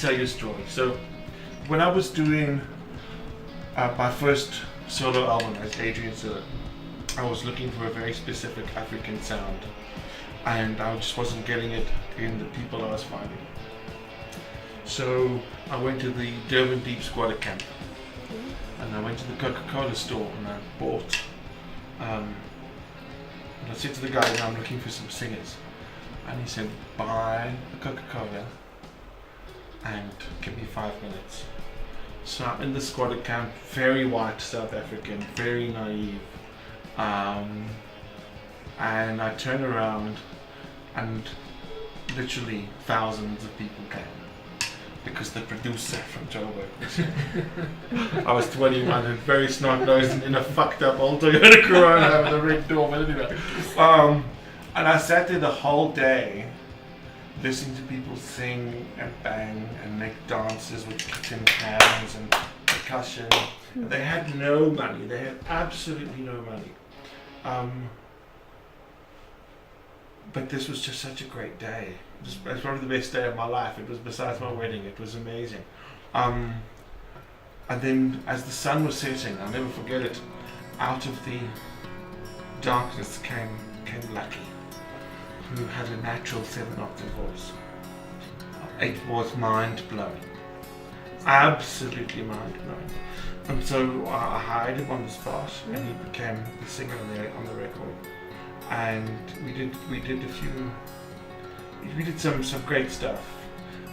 tell you a story. So, when I was doing my first solo album as Adrian Ziller, I was looking for a very specific African sound, and I just wasn't getting it in the people I was finding. So I went to the Durban Deep Squatter Camp, and I went to the Coca-Cola store and I bought, and I said to the guy, I'm looking for some singers, and he said, buy a Coca-Cola and give me 5 minutes. So I'm in the squatter camp, very white South African, very naive, and I turn around and literally thousands of people came because the producer from Joburg was here. I was 21 and very snot-nosed and in a fucked up old Toyota Corona with a red door, but anyway. And I sat there the whole day listening to people sing and bang and make dances with tin cans and percussion. And they had no money. They had absolutely no money. But this was just such a great day. It was probably the best day of my life. It was besides my wedding. It was amazing. And then as the sun was setting, I'll never forget it, out of the darkness came Lucky, who had a natural 7-octave voice. It was mind-blowing. Absolutely mind-blowing. And so I hired him on the spot, and he became the singer on the record. And we did some great stuff.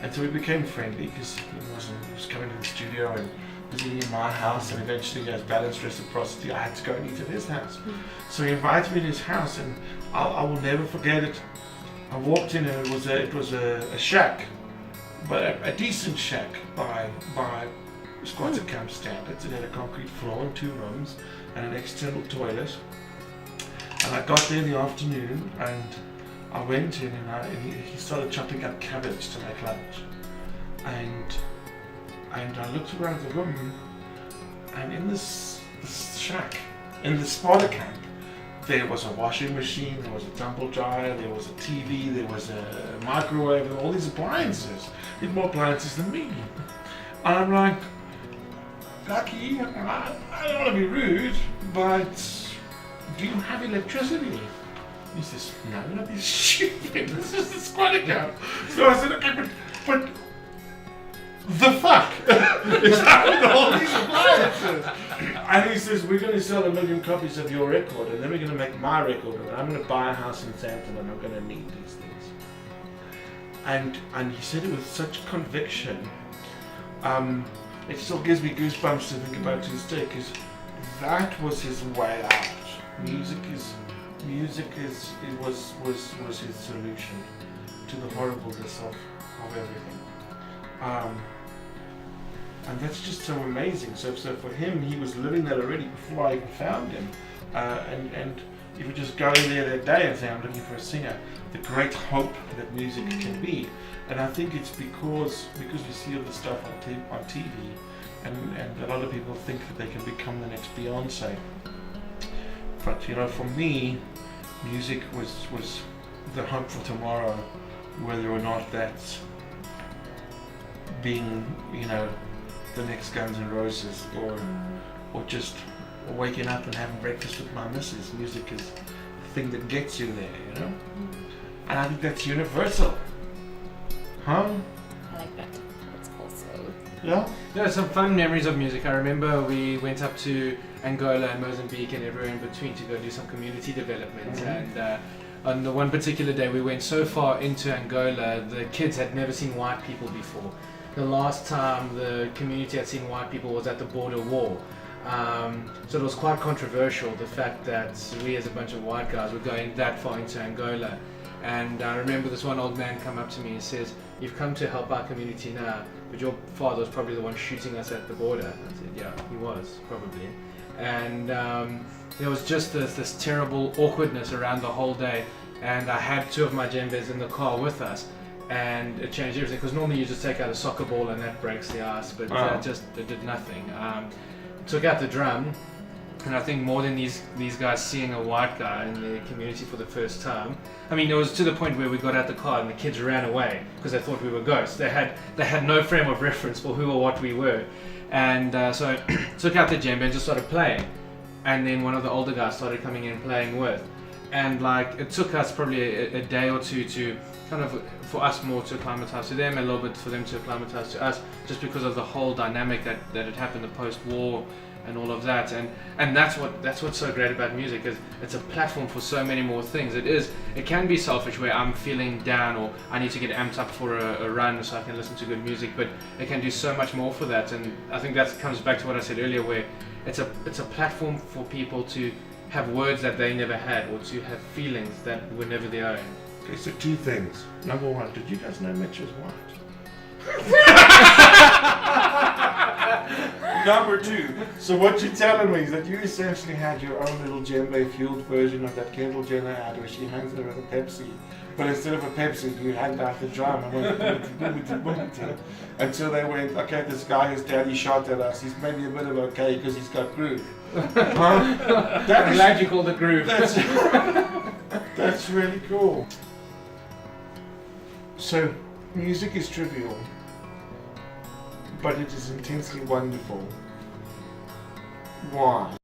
And so we became friendly because he was coming to the studio and was eating in my house, and eventually as balanced reciprocity I had to go and eat at his house. So he invited me to his house, and I will never forget it. I walked in and it was a shack, but a decent shack by squatter camp standards. It had a concrete floor and 2 rooms and an external toilet. And I got there in the afternoon and I went in and he started chopping up cabbage to make lunch. And I looked around the room, and in this shack, in the squatter camp, there was a washing machine, there was a tumble dryer, there was a TV, there was a microwave, and all these appliances. He had more appliances than me. And I'm like, Lucky, I don't want to be rude, but do you have electricity? He says, no, don't be stupid, this is the squatter camp. So I said, okay, but the fuck is happening to all these appliances? And he says, we're going to sell 1 million copies of your record, and then we're going to make my record, and I'm going to buy a house in Sandton, and I'm going to need these things. And he said it with such conviction. It still gives me goosebumps to think about to this day, because that was his way out. Music was his solution to the horribleness of everything. And that's just so amazing. So for him, he was living that already before I even found him. And he would just go in there that day and say, I'm looking for a singer. The great hope that music can be. And I think it's because we see all the stuff on TV, and a lot of people think that they can become the next Beyonce. But for me, music was the hope for tomorrow, whether or not that's being, the next Guns N' Roses, or just waking up and having breakfast with my missus. Music is the thing that gets you there, And I think that's universal. Huh? I like that. That's also. Yeah? There are some fun memories of music. I remember we went up to Angola and Mozambique and everywhere in between to go do some community development. And on the one particular day we went so far into Angola, the kids had never seen white people before. The last time the community had seen white people was at the border wall. So it was quite controversial, the fact that we as a bunch of white guys were going that far into Angola. And I remember this one old man come up to me and says, you've come to help our community now, but your father was probably the one shooting us at the border. I said, yeah, he was, probably. And there was just this terrible awkwardness around the whole day. And I had 2 of my djembes in the car with us. And it changed everything, because normally you just take out a soccer ball and that breaks the ice, but it did nothing. Took out the drum, And I think more than these guys seeing a white guy in the community for the first time. I mean, it was to the point where we got out the car and the kids ran away because they thought we were ghosts. They had no frame of reference for who or what we were. And so I took out the djembe and just started playing. And then one of the older guys started coming in and playing with. And like, it took us probably a day or two to kind of, for us more to acclimatize to them, a little bit for them to acclimatize to us, just because of the whole dynamic that had happened, the post-war and all of that. And that's what's so great about music, is it's a platform for so many more things. It can be selfish where I'm feeling down or I need to get amped up for a run so I can listen to good music, but it can do so much more for that. And I think that comes back to what I said earlier, where it's a platform for people to have words that they never had, or to have feelings that were never their own. Okay, so 2 things. Number 1, did you guys know Mitch was white? Number 2, so what you're telling me is that you essentially had your own little djembe-fueled version of that Kendall Jenner ad where she hangs there with a Pepsi, but instead of a Pepsi, you hanged out the drum and went boom, until they went, okay, this guy whose daddy shot at us, he's maybe a bit of okay because he's got groove. Huh? I'm glad you called it groove. That's really cool. So, music is trivial, but it is intensely wonderful. Why?